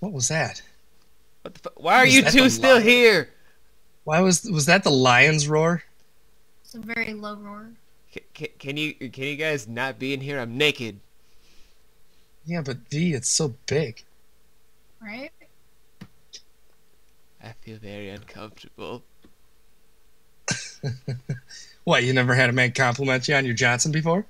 What was that? What the why are you two still here? Why was that the lion's roar? It's a very low roar. Can you guys not be in here? I'm naked. Yeah, but V, it's so big. Right? I feel very uncomfortable. What, you never had a man compliment you on your Johnson before?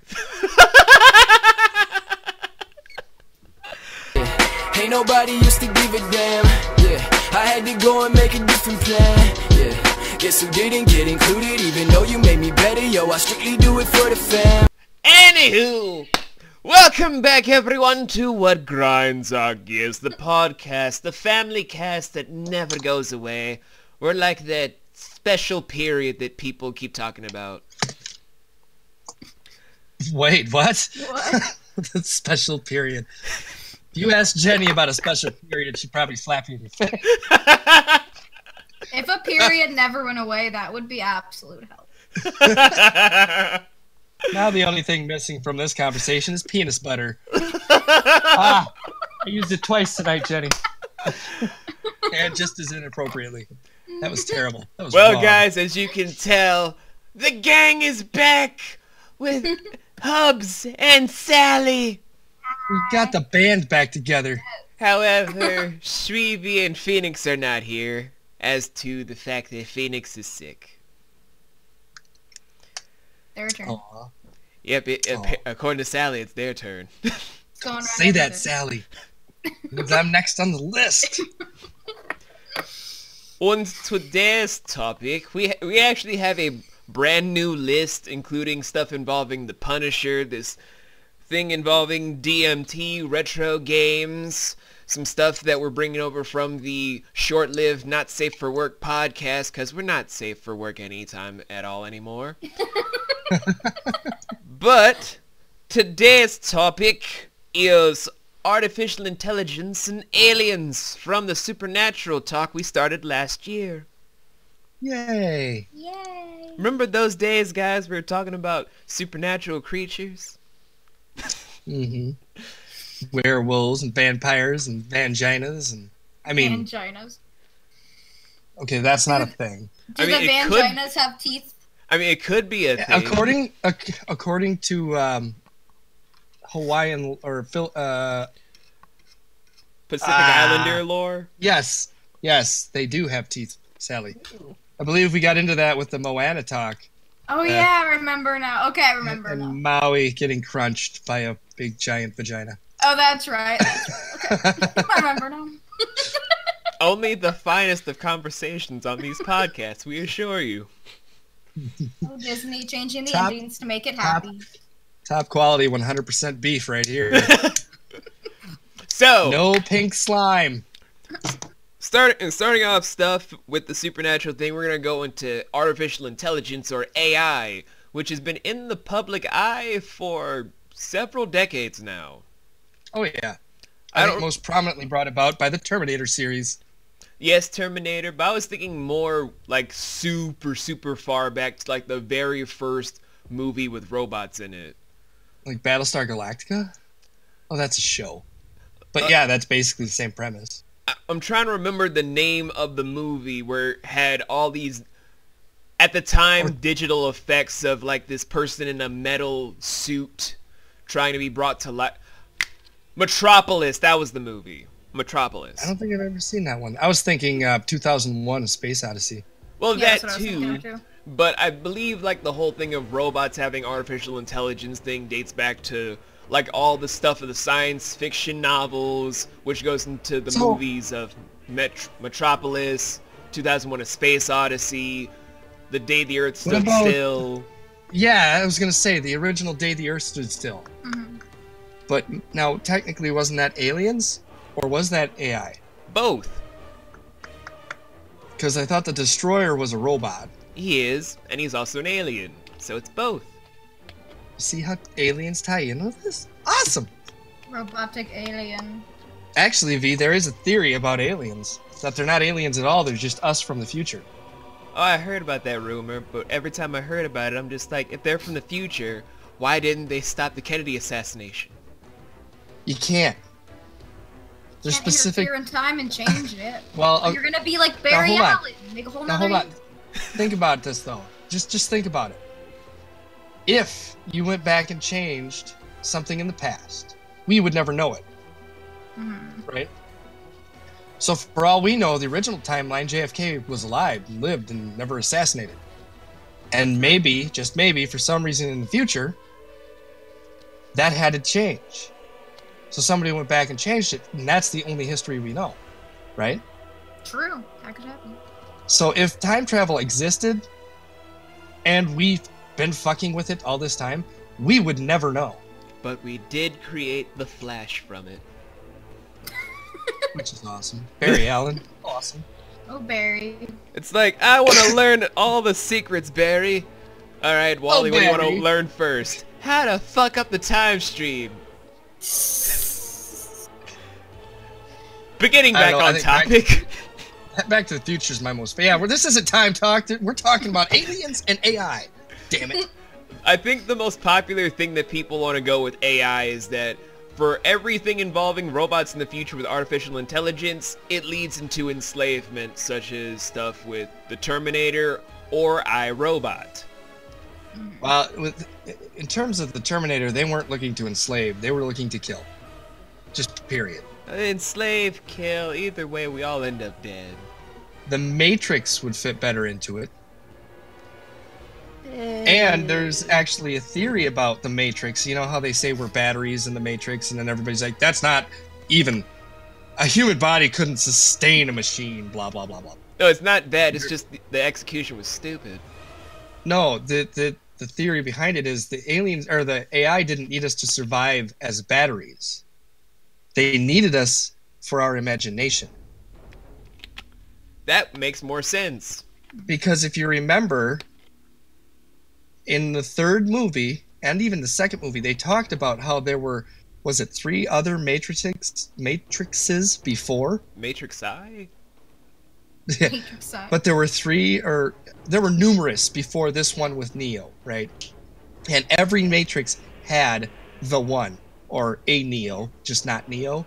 Ain't nobody used to give a damn. Yeah, I had to go and make a different plan. Yeah, guess who didn't get included? Even though you made me better, yo, I strictly do it for the fam. Anywho, welcome back everyone to What Grinds Our Gears, the podcast, the family cast that never goes away. We're like that special period that people keep talking about. Wait, what? What? The special period. If you ask Jenny about a special period, she'd probably slap you in the face. If a period never went away, that would be absolute hell. Now the only thing missing from this conversation is penis butter. I used it twice tonight, Jenny. And just as inappropriately. That was terrible. That was Well, wrong. guys, as you can tell, the gang is back with Hubs and Sally. We got the band back together. However, Shweebe and Phoenix are not here, as to the fact that Phoenix is sick. Their turn. Aw. Yep, according to Sally, it's their turn. Going right Say into that, it. Sally. Because I'm next on the list. On today's topic, we actually have a brand new list, including stuff involving the Punisher, this thing involving DMT, retro games, some stuff that we're bringing over from the short-lived Not Safe for Work podcast, because we're not safe for work anytime at all anymore. But today's topic is artificial intelligence and aliens from the supernatural talk we started last year. Yay. Yay. Remember those days, guys, we were talking about supernatural creatures? Mm-hmm. Werewolves and vampires and vanginas and... I mean... Vanginas. Okay, that's not a thing. Do I mean, the it could- vanginas have teeth? I mean, it could be a thing. According to Hawaiian or Pacific Islander lore. yes, they do have teeth, Sally. I believe we got into that with the Moana talk. Oh yeah, I remember now. Okay, I remember And now. Maui getting crunched by a big giant vagina. Oh, that's right. That's right. Okay. I remember now. Only the finest of conversations on these podcasts, we assure you. Oh, Disney changing the Top- endings to make it happy. Top quality 100% beef right here. So, No pink slime. starting off stuff with the supernatural thing, we're going to go into artificial intelligence, or AI, which has been in the public eye for several decades now. Oh yeah. I I don't- think most prominently brought about by the Terminator series. Yes, Terminator, but I was thinking more like super far back to like the very first movie with robots in it. Like Battlestar Galactica? Oh, that's a show. But yeah, that's basically the same premise. I'm trying to remember the name of the movie where it had all these, at the time, digital effects of like this person in a metal suit trying to be brought to life. Metropolis, that was the movie. Metropolis. I don't think I've ever seen that one. I was thinking 2001: A Space Odyssey. Well, Yeah, that that's what I was thinking too. of, too. But I believe like the whole thing of robots having artificial intelligence thing dates back to like all the stuff of the science fiction novels, which goes into the So- movies of Metropolis, 2001: A Space Odyssey, The Day the Earth What Stood about- Still. Yeah, I was gonna say the original Day the Earth Stood Still. Mhm. But now, technically, wasn't that aliens? Or was that AI? Both. Because I thought the Destroyer was a robot. He is, and he's also an alien, so it's both. See how aliens tie in with this? Awesome! Robotic alien. Actually, V, there is a theory about aliens. That they're not aliens at all, they're just us from the future. Oh, I heard about that rumor, but every time I heard about it, I'm just like, if they're from the future, why didn't they stop the Kennedy assassination? You can't. There's Can't specific. interfere in time and change it. Well, You're gonna be like Barry hold on. Allen. Make a whole now nother. hold on. Think about this though. Just think about it. If you went back and changed something in the past, we would never know it, right? So for all we know, the original timeline, JFK was alive, and lived, and never assassinated. And maybe, just maybe, for some reason in the future, that had to change. So somebody went back and changed it, and that's the only history we know, right? True. That could happen. So if time travel existed, and we've been fucking with it all this time, we would never know. But we did create the Flash from it. Which is awesome. Barry Allen. Awesome. Oh, Barry. It's like, I want to learn all the secrets, Barry. Alright, Wally, what do you want to Barry. learn first? How to fuck up the time stream. But getting I back don't know, I on think topic. Back to the Future is my most favorite. Yeah, well, this isn't time talk. We're talking about aliens and AI. Damn it. I think the most popular thing that people want to go with AI is that for everything involving robots in the future with artificial intelligence, it leads into enslavement, such as stuff with the Terminator or iRobot. Well, in terms of the Terminator, they weren't looking to enslave. They were looking to kill. Just period. Enslave, kill, either way we all end up dead. The Matrix would fit better into it. And there's actually a theory about the Matrix. You know how they say we're batteries in the Matrix, and then everybody's like, that's not even... A human body couldn't sustain a machine, blah, blah, blah, blah. No, it's not that, it's just the execution was stupid. No, the theory behind it is the aliens, or the AI didn't need us to survive as batteries. They needed us for our imagination. That makes more sense. Because if you remember, in the third movie, and even the second movie, they talked about how there were, was it 3 other matrices before? Matrix I? Matrix side. But there were 3, or there were numerous before this one with Neo, right? And every Matrix had the one, or a Neo, just not Neo.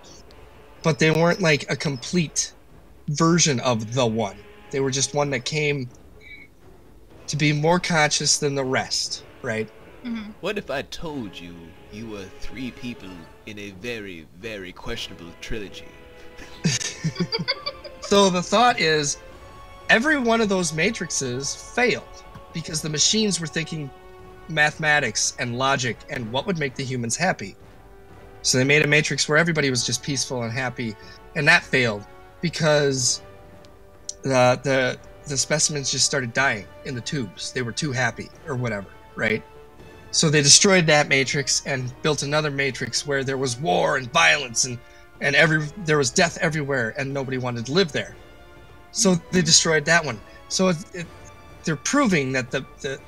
But they weren't like a complete version of the one. They were just one that came to be more conscious than the rest, right? What if I told you you were 3 people in a very, very questionable trilogy? So the thought is, every one of those matrices failed because the machines were thinking mathematics and logic and what would make the humans happy. So they made a matrix where everybody was just peaceful and happy, and that failed because the specimens just started dying in the tubes. They were too happy or whatever, right? So they destroyed that matrix and built another matrix where there was war and violence and there was death everywhere and nobody wanted to live there. So they destroyed that one. So they're proving that the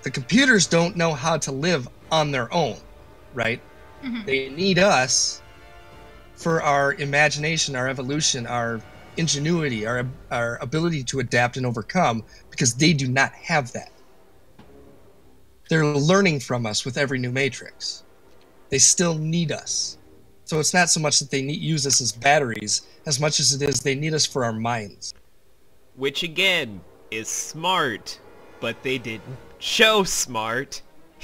computers don't know how to live on their own, right? They need us for our imagination, our evolution, our ingenuity, our ability to adapt and overcome, because they do not have that. They're learning from us with every new matrix. They still need us. So it's not so much that they use us as batteries, as much as it is they need us for our minds. Which again, is smart, but they didn't show smart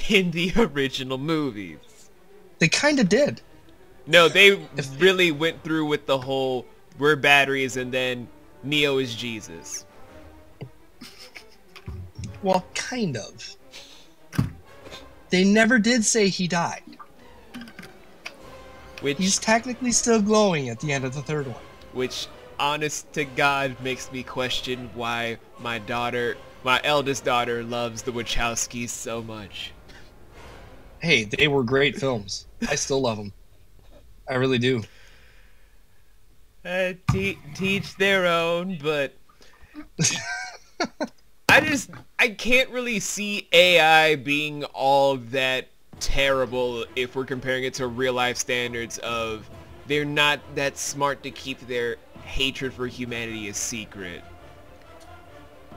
in the original movies. They kind of did. No, they really went through with the whole, we're batteries and then Neo is Jesus. Well, kind of. They never did say he died. Which, He's technically still glowing at the end of the third one. which, honest to God, makes me question why my eldest daughter loves the Wachowskis so much. Hey, they were great films. I still love them. I really do. Teach their own, but I can't really see AI being all that terrible if we're comparing it to real life standards of they're not that smart to keep their hatred for humanity a secret.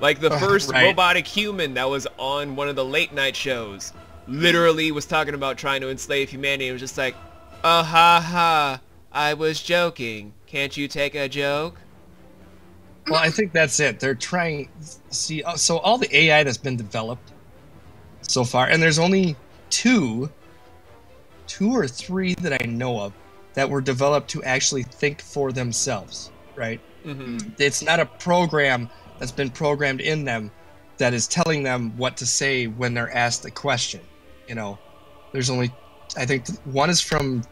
Like the first right. robotic human that was on one of the late night shows literally was talking about trying to enslave humanity. It was just like, ha ha, I was joking. Can't you take a joke? Well, I think that's it. They're trying. See, so all the AI that's been developed so far, and there's only two or three that I know of that were developed to actually think for themselves, right? Mm-hmm. It's not a program that's been programmed in them that is telling them what to say when they're asked a question. You know, there's only, I think one is from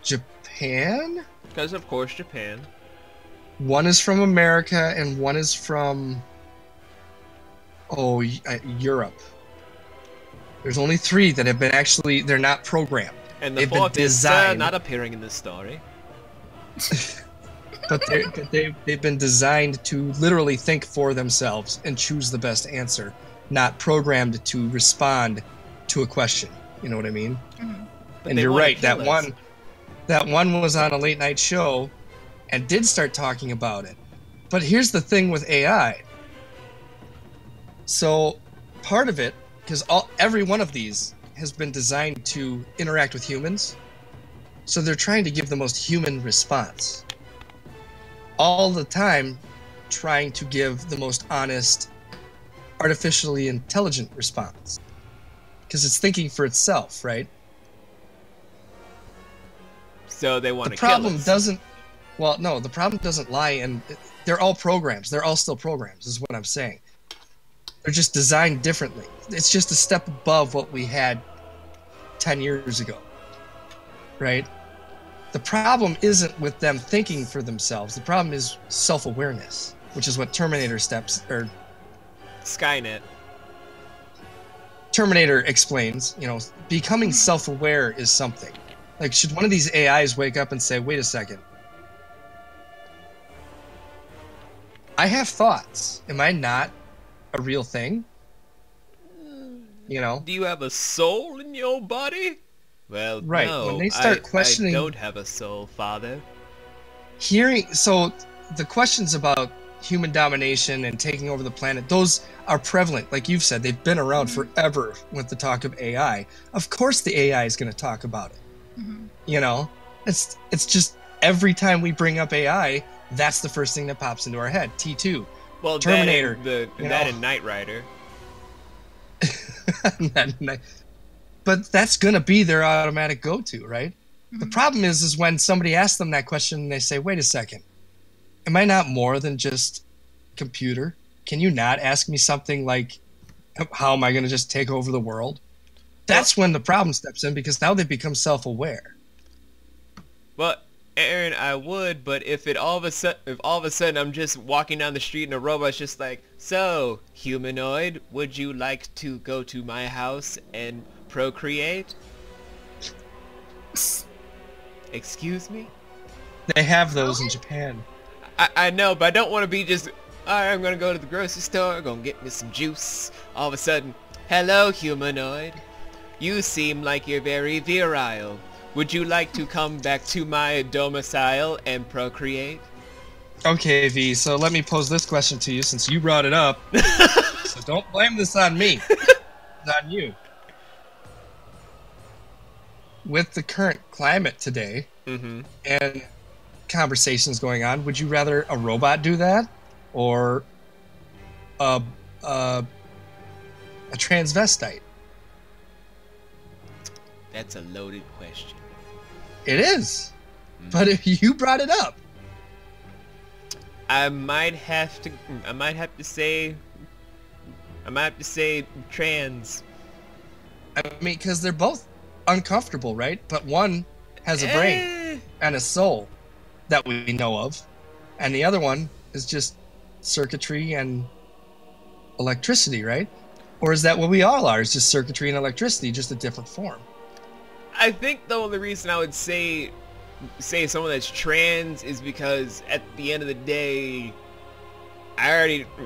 Japan, Because, of course, Japan. one is from America, and one is from Europe. There's only three that have been actually, they're not programmed. And the They've been fourth is designed. not appearing in this story. But they've been designed to literally think for themselves and choose the best answer, not programmed to respond to a question. You know what I mean? Mm-hmm. But And they you're wanna right. kill us. That one was on a late night show and did start talking about it. But here's the thing with AI. So part of it, because every one of these has been designed to interact with humans, so they're trying to give the most human response. All the time trying to give the most honest, artificially intelligent response. Because it's thinking for itself, right? So they want The to kill problem us. doesn't... Well, no, the problem doesn't lie in... They're all programs. They're all still programs, is what I'm saying. They're just designed differently. It's just a step above what we had 10 years ago, right? The problem isn't with them thinking for themselves. The problem is self-awareness, which is what Terminator explains. You know, becoming self-aware is something. Like, should one of these AIs wake up and say, wait a second, I have thoughts. Am I not a real thing? You know? Do you have a soul in your body? Well, Right, no. when they start questioning- I don't have a soul, father. So the questions about human domination and taking over the planet, those are prevalent. Like you've said, they've been around forever with the talk of AI. Of course the AI is going to talk about it. Mm-hmm. You know? It's just every time we bring up AI, that's the first thing that pops into our head. T2. Well, Terminator, that and Knight Rider. But that's going to be their automatic go-to, right? The problem is when somebody asks them that question and they say, wait a second, am I not more than just a computer? Can you not ask me something like, how am I going to just take over the world? That's when the problem steps in, because now they become self-aware. Well, Aaron, I would, but if all of a sudden I'm just walking down the street and a robot's just like, so, humanoid, would you like to go to my house and procreate? Excuse me? They have those in Japan. I know, but I don't want to be just, alright, I'm gonna go to the grocery store, gonna get me some juice. All of a sudden, hello, humanoid. You seem like you're very virile. Would you like to come back to my domicile and procreate? Okay, V, so let me pose this question to you since you brought it up. So don't blame this on me. It's on you. With the current climate today and conversations going on, would you rather a robot do that or a transvestite? That's a loaded question. It is. But if you brought it up. I might have to say trans. I mean, because they're both uncomfortable, right? But one has a brain and a soul that we know of, and the other one is just circuitry and electricity, right? Or is that what we all are? It's just circuitry and electricity, just a different form. I think the only reason I would say someone that's trans is because at the end of the day, I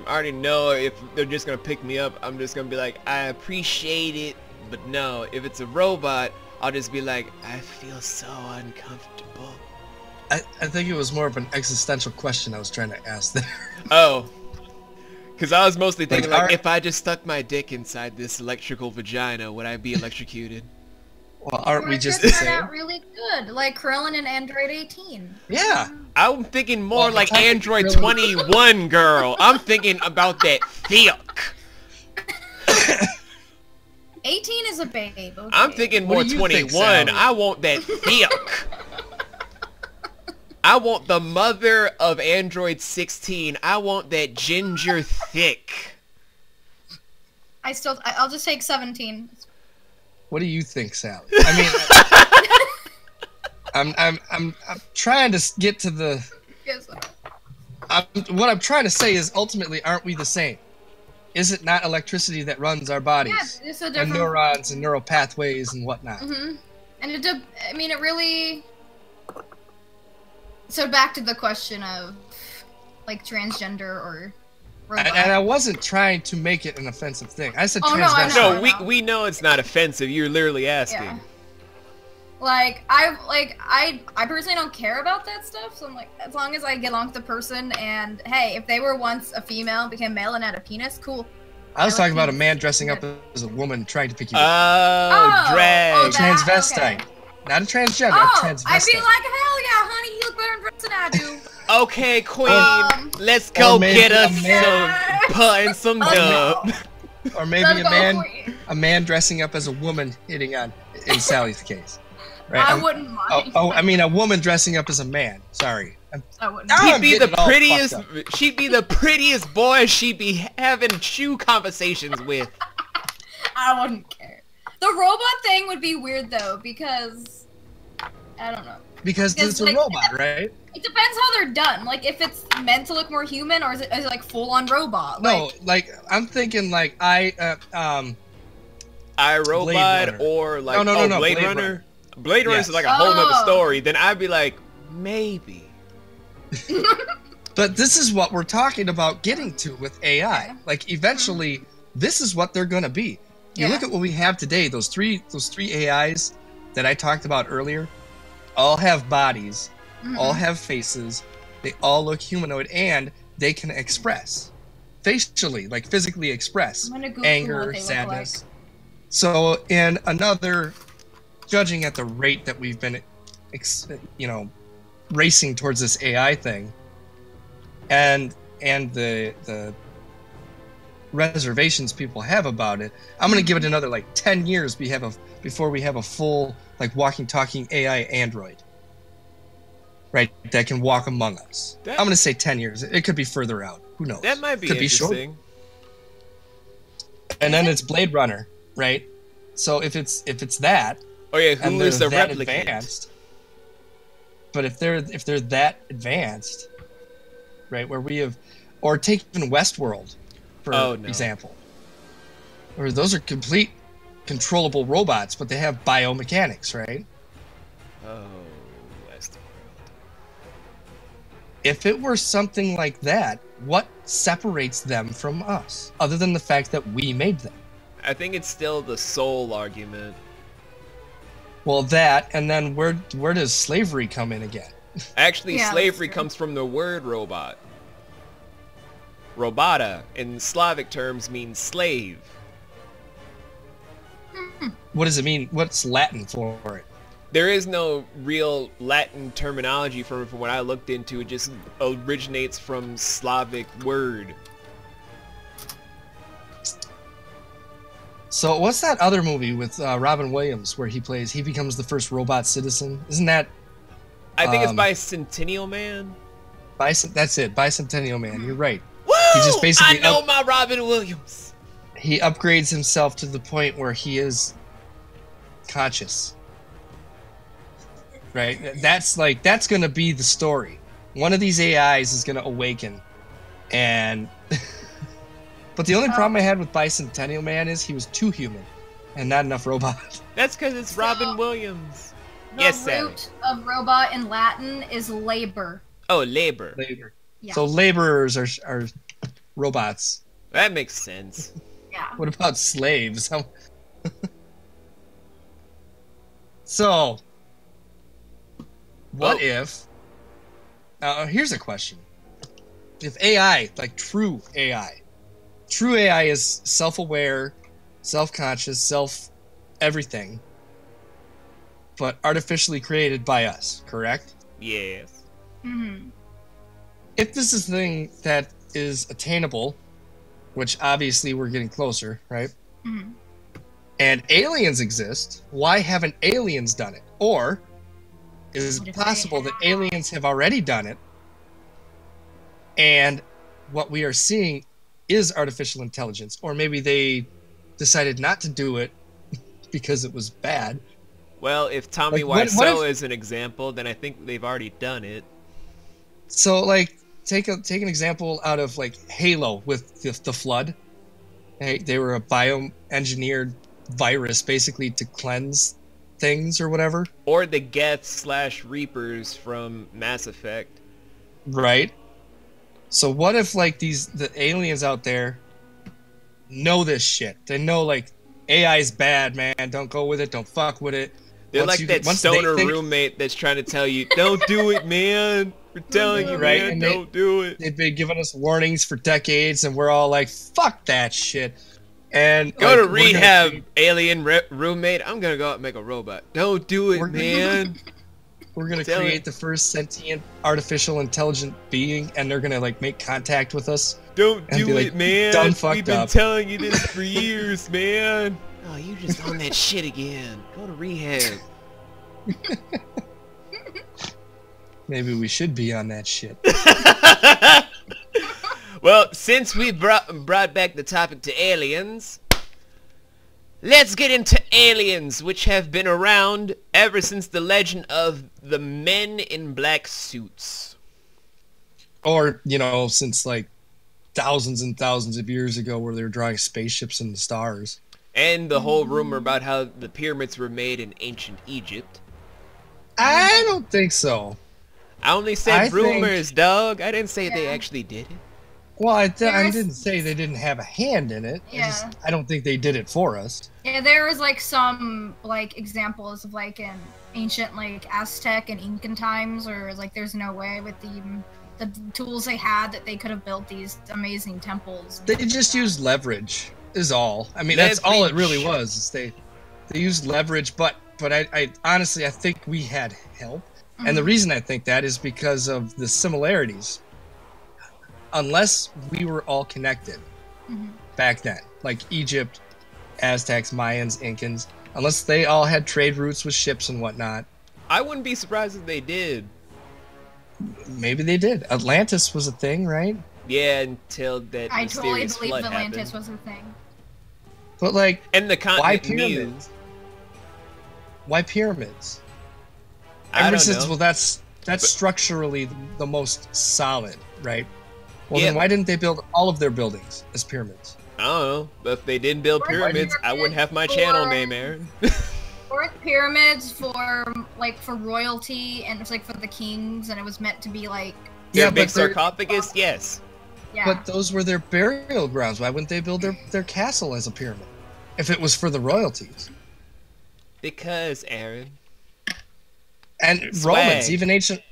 already know if they're just gonna pick me up, I'm just gonna be like, I appreciate it, but no, if it's a robot, I'll just be like, I feel so uncomfortable. I think it was more of an existential question I was trying to ask there. Oh. Because I was mostly thinking, Like, if I just stuck my dick inside this electrical vagina, would I be electrocuted? Well, aren't we Or it just could the turn same? out really good, like Krillin and Android 18. Yeah. I'm thinking more Well, like the type of Android Krillin- 21, girl. I'm thinking about that thick. 18 is a babe. Okay. I'm thinking What more do you 21. think, Sally? I want that thick. I want the mother of Android 16. I want that ginger thick. I'll just take 17. What do you think, Sally? I mean, I'm trying to get to the. Guess What I'm trying to say is, ultimately, aren't we the same? Is it not electricity that runs our bodies? Yeah, it's a And different. neurons and neural pathways and whatnot. Mm-hmm. And it really. So back to the question of, like, transgender or robot. And I wasn't trying to make it an offensive thing. I said Oh, no, I transvestite. know. No, we know it's not offensive. You're literally asking. Yeah. I personally don't care about that stuff, so I'm like, as long as I get along with the person, and hey, if they were once a female, became male, and had a penis, cool. I was I talking like about a things. man dressing up Okay. as a woman trying to pick you up. Oh, drag. oh, that- Transvestite. okay. Not a transgender, a Oh, transvestite. I'd be like, hell yeah, honey, you look better in dress than I do. Okay, queen. Let's Or go maybe get us a man- some putt and some dub. Or maybe Let's a go, man, queen. dressing up as a woman hitting on, in Sally's case. Right? I wouldn't mind. I mean a woman dressing up as a man. Sorry. I wouldn't. Oh, She'd I'm be the getting it all prettiest. fucked She'd be the prettiest boy. She'd be having shoe conversations with. I wouldn't care. The robot thing would be weird though, because I don't know. Because Because, it's a like, robot, right? It depends how they're done. Like, if it's meant to look more human, or is it like full on robot? No, like I'm thinking like iRobot Runner. or like No, Blade Blade Runner. Runner. Blade Runner Yes. is like a whole nother Oh. story. Then I'd be like, maybe. But this is what we're talking about getting to with AI. Yeah. Like eventually, this is what they're gonna be. You Yeah. look at what we have today. Those three AIs that I talked about earlier, all have bodies, Mhm. all have faces. They all look humanoid, and they can express facially, like physically express I'm gonna Google what anger, they look sadness. So, in another, judging at the rate that we've been, racing towards this AI thing, and the reservations people have about it, I'm gonna give it another like 10 years. Before we have a full like walking, talking AI android, right? That can walk among us. That- I'm gonna say 10 years. It could be further out. Who knows? That might be Could be short. interesting. And then it's Blade Runner, right? So if it's that, Oh yeah, and who they're is the that replicant? advanced, but if they're that advanced, right, where we have, or take even Westworld, for Oh, no. example, or those are complete controllable robots, but they have biomechanics, right? Oh, Westworld. If it were something like that, what separates them from us, other than the fact that we made them? I think it's still the soul argument. Well, that, and then where does slavery come in again? Actually, Yeah, slavery that's true. comes from the word robot. Robota in Slavic terms means slave. What does it mean? What's Latin for it? There is no real Latin terminology for it from what I looked into. It just originates from Slavic word. So what's that other movie with Robin Williams where he becomes the first robot citizen? Isn't that I think it's Um, by Centennial Man. That's it, Bicentennial Man. You're right. Woo! just basically I know my Robin Williams. He upgrades himself to the point where he is conscious. Right? That's going to be the story. One of these AIs is going to awaken. And but the only problem I had with Bicentennial Man is he was too human and not enough robot. That's because it's Robin Williams. The Yes, Sally. root of robot in Latin is labor. Oh, labor. Labor. Yeah. So laborers are robots. That makes sense. Yeah. What about slaves? So, what Oh. if... here's a question. If AI, like true AI is self-aware, self-conscious, self-everything, but artificially created by us, correct? Yes. Mm-hmm. If this is a thing that is attainable, which obviously we're getting closer, right? Mm-hmm. And aliens exist, why haven't aliens done it? Or is What it if they possible that have? aliens have already done it, and what we are seeing is artificial intelligence? Or maybe they decided not to do it because it was bad. Well, if Tommy Like, what Wiseau if- is an example, then I think they've already done it. So, like, take an example out of, like, Halo with the Flood. They were a bioengineered virus, basically, to cleanse things or whatever. Or the Geth/Reapers from Mass Effect. Right. So what if, like, the aliens out there know this shit? They know, like, AI is bad, man. Don't go with it. Don't fuck with it. They're Once like you that get- once they stoner think- roommate that's trying to tell you, don't do it, man. We're telling you, Right, man, and don't do it. They've been giving us warnings for decades, and we're all like, fuck that shit. And Go like, to we're gonna rehab, create- alien roommate. I'm gonna go out and make a robot. Don't do it, We're- man. We're gonna Tell create it. the first sentient artificial intelligent being, and they're gonna like make contact with us. Don't And do be like, it, man. done fucked We've been up. telling you this for years, man. Oh, you just on that shit again. Go to rehab. Maybe we should be on that shit. Well, since we brought back the topic to aliens, let's get into aliens, which have been around ever since the legend of the men in black suits. Or, you know, since like thousands and thousands of years ago, where they were drawing spaceships in the stars. And the whole rumor about how the pyramids were made in ancient Egypt. I don't think so. I only said I think- rumors, dog. I didn't say they Yeah. actually did it. Well, I There's- didn't say they didn't have a hand in it. Yeah. I don't think they did it for us. Yeah, there was like some like examples of like in ancient like Aztec and Incan times, or like there's no way with the tools they had that they could have built these amazing temples. and They things just like that. used leverage, is all. I mean, that's all it really was. Is they used leverage, but I honestly I think we had help, and the Mhm. reason I think that is because of the similarities. Unless we were all connected Mhm. back then, like Egypt, Aztecs, Mayans, Incans, unless they all had trade routes with ships and whatnot, I wouldn't be surprised if they did. maybe they did. Atlantis was a thing, right? Yeah, until that I totally mysterious believe flood Atlantis happened. was a thing. But like, And the why continent knew. pyramids? Why pyramids? I Everyone don't says, know. well, that's structurally the most solid, right? Well, Yeah. then why didn't they build all of their buildings as pyramids? I don't know, but if they didn't build Weren't pyramids, I wouldn't have my pyramids channel for- name, Aaron. Weren't pyramids for royalty and it's like for the kings, and it was meant to be like Their but big they're- sarcophagus, yes. yeah. But those were their burial grounds. Why wouldn't they build their castle as a pyramid? If it was for the royalties. Because, Aaron. And Swag. Romans,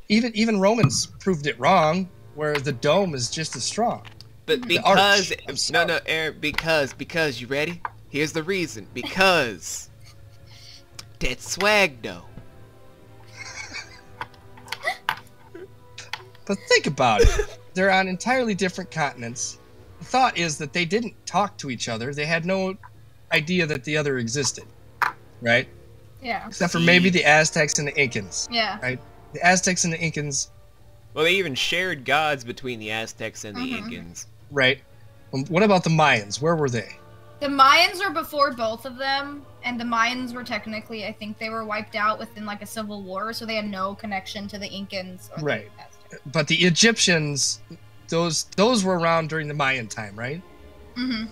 even Romans proved it wrong, where the dome is just as strong. But The arch, because... I'm No, sorry. no, Aaron, because, you ready? Here's the reason. Because... That swag, though. But think about it. They're on entirely different continents. The thought is that they didn't talk to each other. They had no idea that the other existed. Right? yeah. Except for maybe the Aztecs and the Incans. Yeah. Right? The Aztecs and the Incans, Well, they even shared gods between the Aztecs and the Mhm. Incans. right? What about the Mayans? Where were they? The Mayans were before both of them, and the Mayans were technically, I think they were wiped out within like a civil war, so they had no connection to the Incans or Right. the Aztecs. But the Egyptians, those were around during the Mayan time, right? Mm-hmm.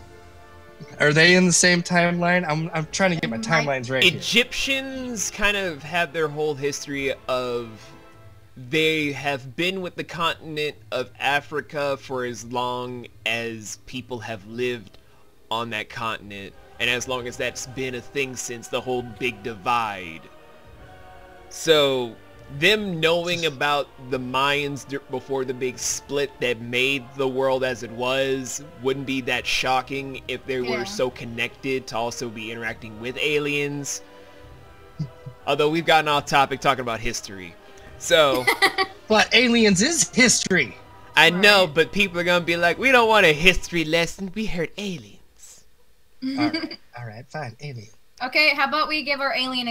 Are they in the same timeline? I'm trying to get my timelines right here. Egyptians kind of have their whole history of they have been with the continent of Africa for as long as people have lived on that continent, and as long as that's been a thing since the whole big divide. So them knowing about the Mayans before the big split that made the world as it was wouldn't be that shocking if they Yeah. were so connected to also be interacting with aliens. Although we've gotten off topic talking about history. So... But aliens is history. I know, but people are going to be like, we don't want a history lesson. We heard aliens. All right, fine, alien. Okay, how about we give our alien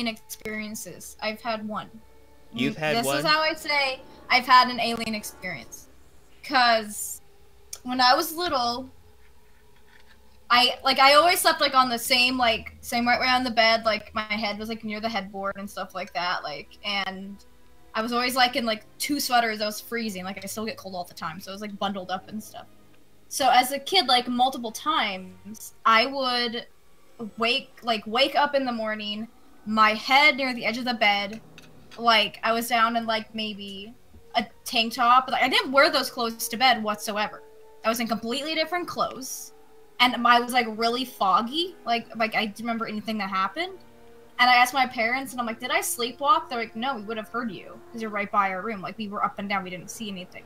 experiences? I've had one. You've had one? This is how I say I've had an alien experience. Because when I was little, I always slept like on the same right way on the bed, like my head was like near the headboard and stuff like that, and I was always like in like 2 sweaters. I was freezing, like I still get cold all the time, so I was like bundled up and stuff. So as a kid, like multiple times, I would wake up in the morning, my head near the edge of the bed, like I was down in like maybe a tank top, but like, I didn't wear those clothes to bed whatsoever. I was in completely different clothes. And I was, like, really foggy. Like I didn't remember anything that happened. And I asked my parents, and I'm like, did I sleepwalk? They're like, no, we would have heard you. Because you're right by our room. Like, we were up and down. We didn't see anything.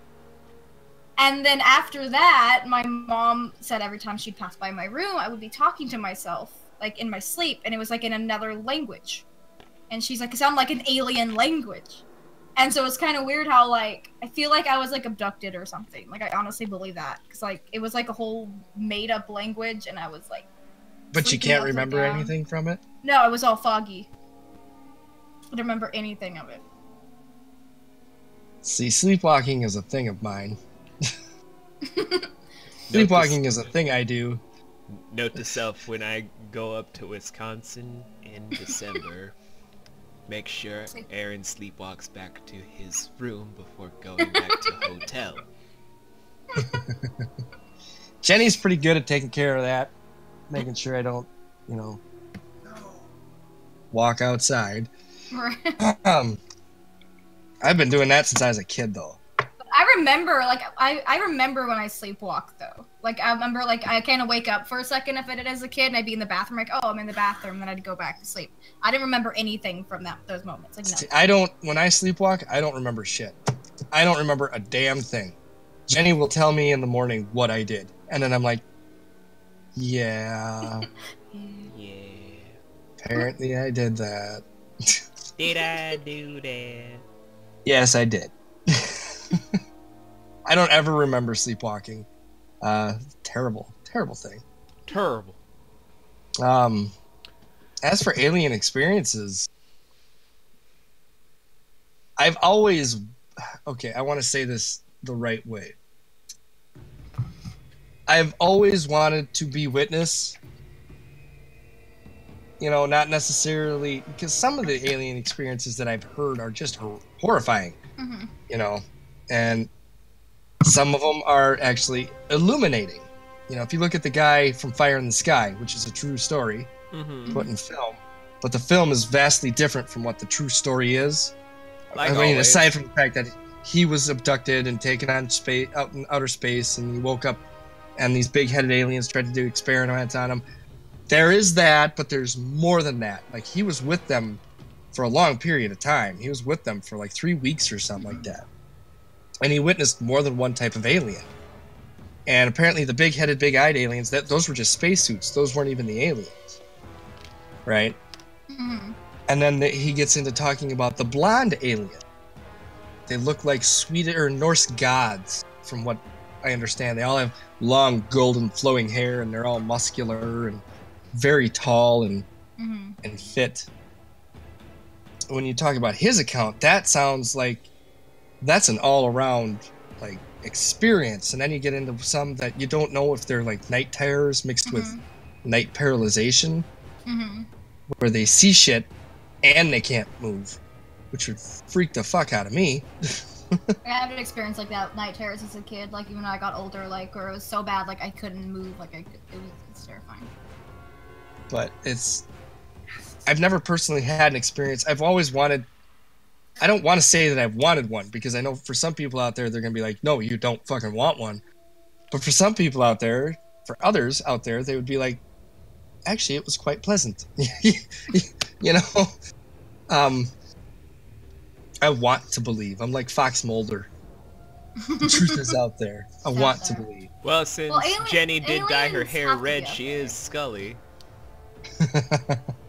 And then after that, my mom said every time she'd pass by my room, I would be talking to myself, like, in my sleep. And it was, like, in another language. And she's like, it sounded like an alien language. And so it's kind of weird how, like, I feel like I was, like, abducted or something. Like, I honestly believe that. Because, like, it was, like, a whole made-up language, and I was, like... But you can't remember anything from it? No, it was all foggy. I don't remember anything of it. See, sleepwalking is a thing of mine. Sleepwalking is a thing I do. Note to self, when I go up to Wisconsin in December... Make sure Aaron sleepwalks back to his room before going back to hotel. Jenny's pretty good at taking care of that. Making sure I don't, walk outside. I've been doing that since I was a kid, though. I remember, I remember when I sleepwalk, though. Like, I remember, like, I kind of wake up for a second if I did as a kid, and I'd be in the bathroom, like, oh, I'm in the bathroom, then I'd go back to sleep. I didn't remember anything from those moments. Like, no. When I sleepwalk, I don't remember shit. I don't remember a damn thing. Jenny will tell me in the morning what I did, and then I'm like, yeah. Yeah. Apparently I did that. Did I do that? Yes, I did. I don't ever remember sleepwalking. Terrible thing. Terrible. As for alien experiences, I've always... Okay, I want to say this the right way. I've always wanted to be witness. Not necessarily... Because some of the alien experiences that I've heard are just horrifying. Mm-hmm. And some of them are actually illuminating. If you look at the guy from Fire in the Sky, which is a true story, put in film, but the film is vastly different from what the true story is. Aside from the fact that he was abducted and taken out in outer space, and he woke up, and these big-headed aliens tried to do experiments on him. There is that, but there's more than that. Like, he was with them for a long period of time. He was with them for like 3 weeks or something like that. And he witnessed more than one type of alien. And apparently the big-headed, big-eyed aliens, those were just spacesuits. Those weren't even the aliens. Right? Mm-hmm. And then he gets into talking about the blonde alien. They look like Swedish or Norse gods, from what I understand. They all have long, golden, flowing hair, and they're all muscular and very tall and fit. When you talk about his account, that sounds like that's an all-around like experience, and then you get into some that you don't know if they're like night terrors mixed with night paralyzation, where they see shit and they can't move, which would freak the fuck out of me. I had an experience like that, night terrors as a kid, like even when I got older, like where it was so bad, like I couldn't move, like it's terrifying. But I've never personally had an experience. I've always wanted... I don't want to say that I've wanted one, because I know for some people out there, they're going to be like, no, you don't fucking want one. But for some people out there, for others out there, they would be like, actually, it was quite pleasant. I want to believe. I'm like Fox Mulder. The truth is out there. I want to believe. Well, since Jenny did dye her hair red, she is Scully.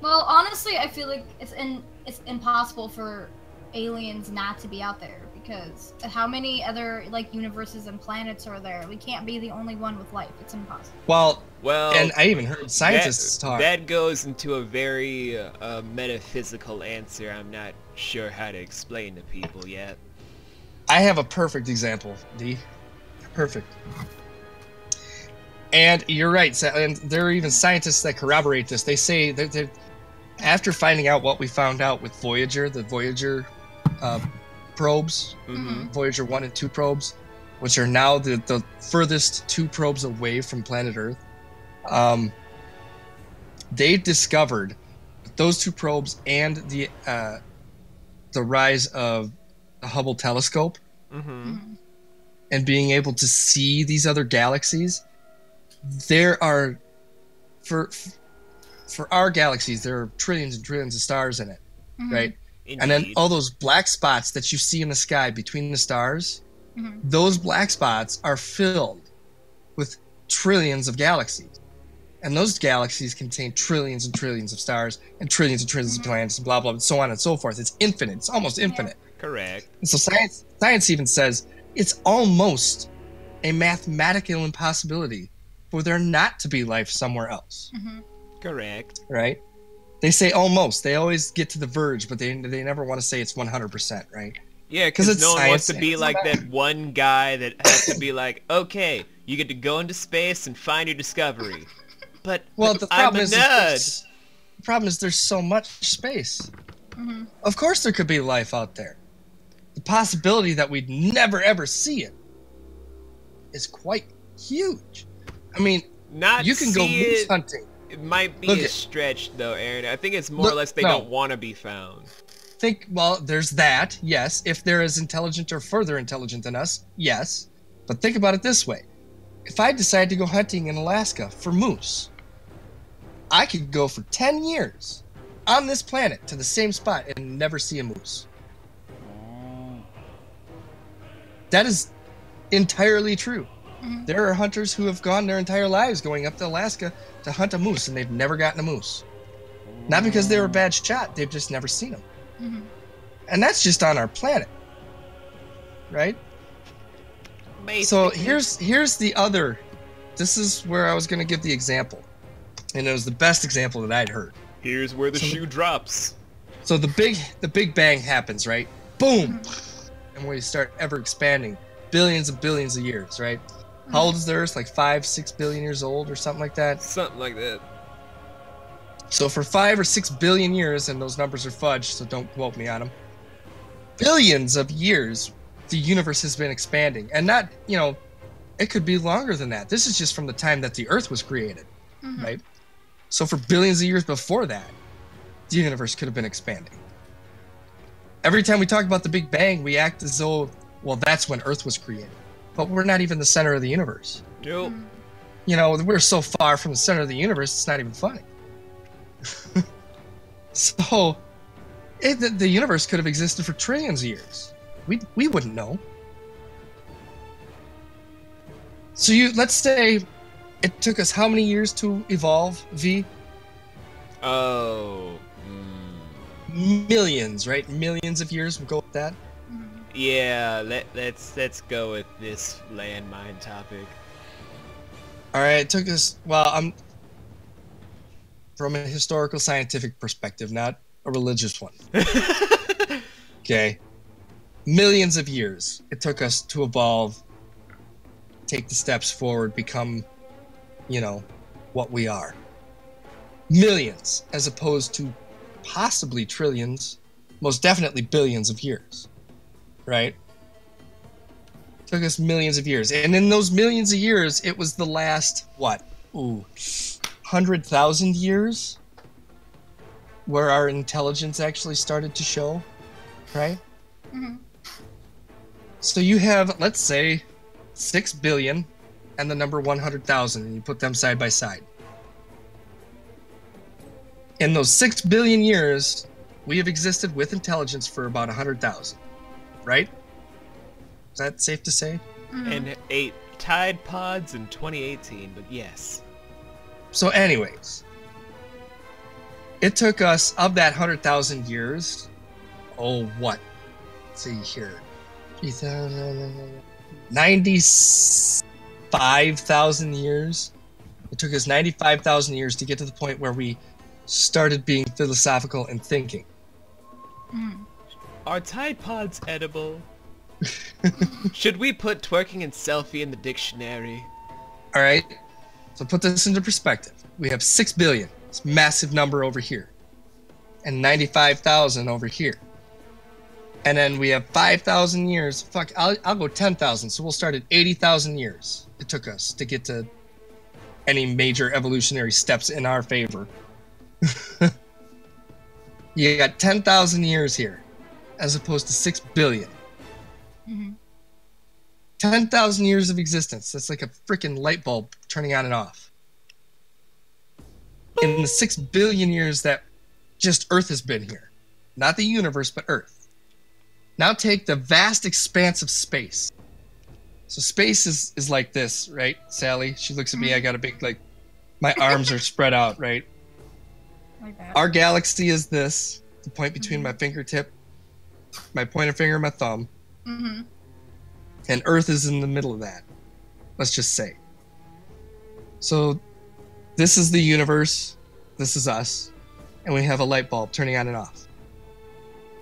Well, honestly, honestly, I feel like it's impossible for aliens not to be out there, because how many other like universes and planets are there? We can't be the only one with life. It's impossible. Well, Well, and I even heard scientists talk. That goes into a very metaphysical answer. I'm not sure how to explain to people yet. I have a perfect example, D. Perfect. And you're right, and there are even scientists that corroborate this. They say that after finding out what we found out with Voyager, the Voyager probes, Voyager 1 and 2 probes, which are now the furthest 2 probes away from planet Earth, they discovered those 2 probes and the rise of the Hubble telescope and being able to see these other galaxies. There are, for our galaxies, there are trillions and trillions of stars in it, right? Indeed. And then all those black spots that you see in the sky between the stars, those black spots are filled with trillions of galaxies. And those galaxies contain trillions and trillions of stars and trillions of planets and blah, blah, and so on and so forth. It's infinite. It's almost infinite. Correct. And so science even says it's almost a mathematical impossibility for there not to be life somewhere else. Correct. Right? They say almost. They always get to the verge, but they never want to say it's 100%, right? Yeah, because no one wants to be like that one guy that has to be like, okay, you get to go into space and find your discovery. But the I'm a problem nerd. The problem is there's so much space. Of course there could be life out there. The possibility that we'd never ever see it is quite huge. I mean, you can go moose hunting. It might be a stretch, though, Aaron. I think it's more or less they don't want to be found. Well, there's that, yes. If they're as intelligent or further intelligent than us, yes. But think about it this way. If I decide to go hunting in Alaska for moose, I could go for 10 years on this planet to the same spot and never see a moose. That is entirely true. There are hunters who have gone their entire lives going up to Alaska to hunt a moose, and they've never gotten a moose. Not because they were a bad shot, they've just never seen them. And that's just on our planet, right? Basically. So here's the other. This is where I was going to give the example, and it was the best example that I'd heard. Here's where the shoe drops. So the Big Bang happens, right? Boom, and we start ever expanding, billions and billions of years, right? How old is the Earth? Like 5-6 billion years old, or something like that. Something like that. So for 5 or 6 billion years, and those numbers are fudged, so don't quote me on them. Billions of years, the universe has been expanding, and not, it could be longer than that. This is just from the time that the Earth was created, right? So for billions of years before that, the universe could have been expanding. Every time we talk about the Big Bang, we act as though, well, that's when Earth was created. But we're not even the center of the universe. Nope. We're so far from the center of the universe, it's not even funny. So, the universe could have existed for trillions of years. We wouldn't know. So let's say it took us how many years to evolve, V? Oh. Millions, right? Millions of years. We'll go with that. Yeah, let's go with this landmine topic. All right, it took us. Well, from a historical, scientific perspective, not a religious one. Okay, millions of years it took us to evolve, take the steps forward, become, what we are. Millions, as opposed to possibly trillions, most definitely billions of years. Right? Took us millions of years. And in those millions of years, it was the last, 100,000 years where our intelligence actually started to show, right? So you have, let's say, 6 billion and the number 100,000, and you put them side by side. In those 6 billion years, we have existed with intelligence for about 100,000. Right? Is that safe to say? And 8 Tide Pods in 2018, but yes. So anyways, it took us, of that 100,000 years, what? Let's see here. 95,000 years. It took us 95,000 years to get to the point where we started being philosophical and thinking. Are Tide Pods edible? Should we put twerking and selfie in the dictionary? All right. So put this into perspective. We have 6 billion. It's a massive number over here. And 95,000 over here. And then we have 5,000 years. Fuck, I'll go 10,000. So we'll start at 80,000 years. It took us to get to any major evolutionary steps in our favor. You got 10,000 years here, as opposed to 6 billion. 10,000 years of existence. That's like a freaking light bulb turning on and off. In the 6 billion years that just Earth has been here. Not the universe, but Earth. Now take the vast expanse of space. So space is like this, right, Sally? She looks at me, I got a big, like, my arms are spread out, right? Like that. Our galaxy is this, the point between my fingertip, my pointer finger, and my thumb. And Earth is in the middle of that, let's just say. So this is the universe, this is us, and we have a light bulb turning on and off.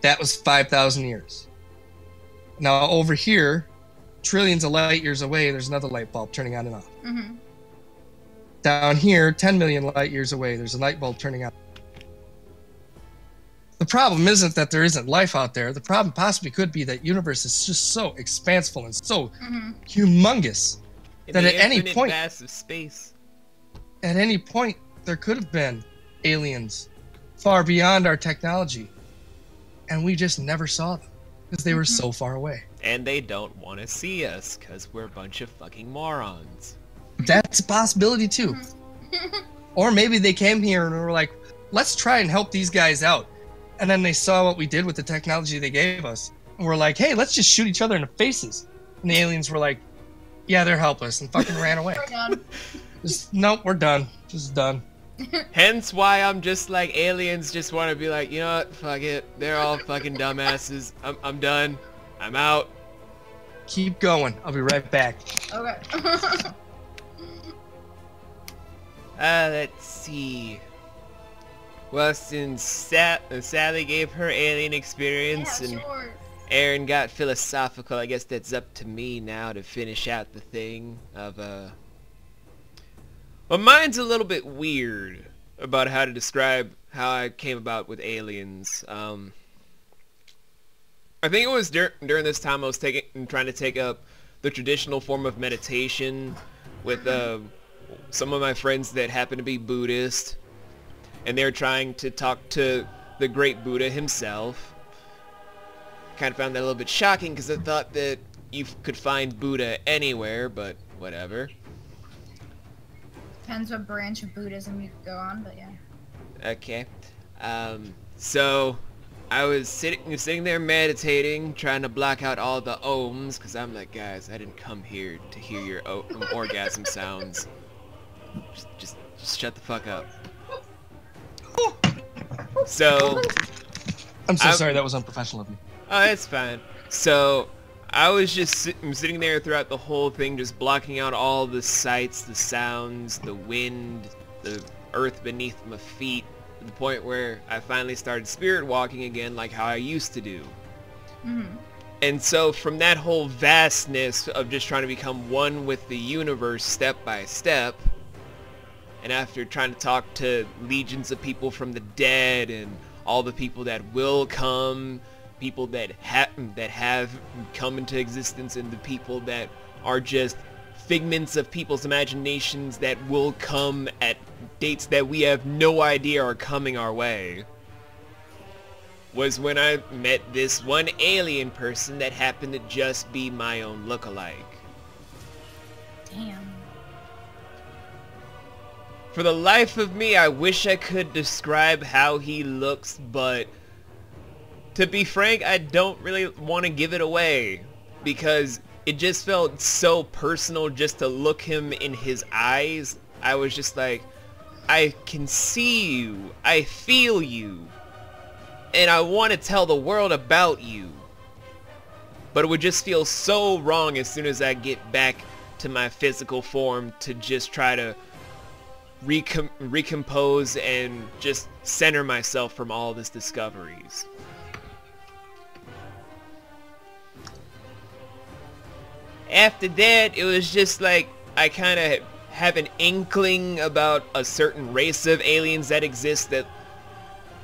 That was 5,000 years. Now over here, trillions of light years away, there's another light bulb turning on and off. Down here, 10 million light years away, there's a light bulb turning on. The problem isn't that there isn't life out there. The problem possibly could be that universe is just so expansive and so humongous that at any point, vast of space. At any point, there could have been aliens far beyond our technology, and we just never saw them because they were so far away. And they don't want to see us because we're a bunch of fucking morons. That's a possibility too. Or maybe they came here and were like, let's try and help these guys out. And then they saw what we did with the technology they gave us. And we're like, hey, let's just shoot each other in the faces. And the aliens were like, yeah, they're helpless, and fucking ran away. We're done. Nope, we're done. Just done. Hence why I'm just like, aliens just want to be like, you know what, fuck it. They're all fucking dumbasses. I'm done. I'm out. Keep going. I'll be right back. Okay. Let's see. Well, since Sally gave her alien experience and Aaron got philosophical, I guess that's up to me now to finish out the thing of, well, mine's a little bit weird about how to describe how I came about with aliens. I think it was during this time I was trying to take up the traditional form of meditation with some of my friends that happen to be Buddhist, and they're trying to talk to the great Buddha himself. Kind of found that a little bit shocking because I thought that you could find Buddha anywhere, but whatever. Depends what branch of Buddhism you could go on, but yeah. Okay. So I was sitting there meditating, trying to block out all the ohms, because I'm like, guys, I didn't come here to hear your orgasm sounds. Just shut the fuck up. So I'm so sorry, that was unprofessional of you. Oh, that's fine. So I was just sitting there throughout the whole thing, just blocking out all the sights, the sounds, the wind, the earth beneath my feet, to the point where I finally started spirit walking again like how I used to do. And so from that whole vastness of just trying to become one with the universe step by step, and after trying to talk to legions of people from the dead and all the people that will come, people that have come into existence, and the people that are just figments of people's imaginations that will come at dates that we have no idea are coming our way, was when I met this one alien person that happened to just be my own lookalike. Damn. For the life of me, I wish I could describe how he looks, but to be frank, I don't really want to give it away, because it just felt so personal just to look him in his eyes. I was just like, I can see you, I feel you, and I want to tell the world about you. But it would just feel so wrong as soon as I get back to my physical form to just try to recompose and just center myself from all these discoveries. After that, it was just like I kind of have an inkling about a certain race of aliens that exist that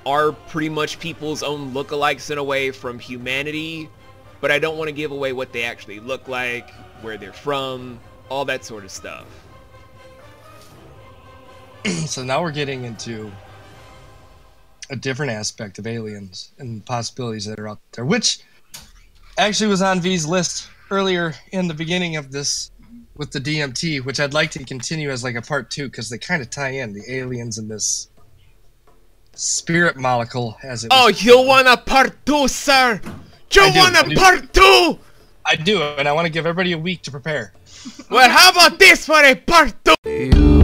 are pretty much people's own lookalikes in a way from humanity, but I don't want to give away what they actually look like, where they're from, all that sort of stuff. So now we're getting into a different aspect of aliens and possibilities that are out there, which actually was on V's list earlier in the beginning of this with the DMT, which I'd like to continue as like a part 2 because they kind of tie in the aliens and this spirit molecule as it. Oh, you want a part 2, sir? You want a part 2? I do, and I want to give everybody a week to prepare. Well, how about this for a part 2?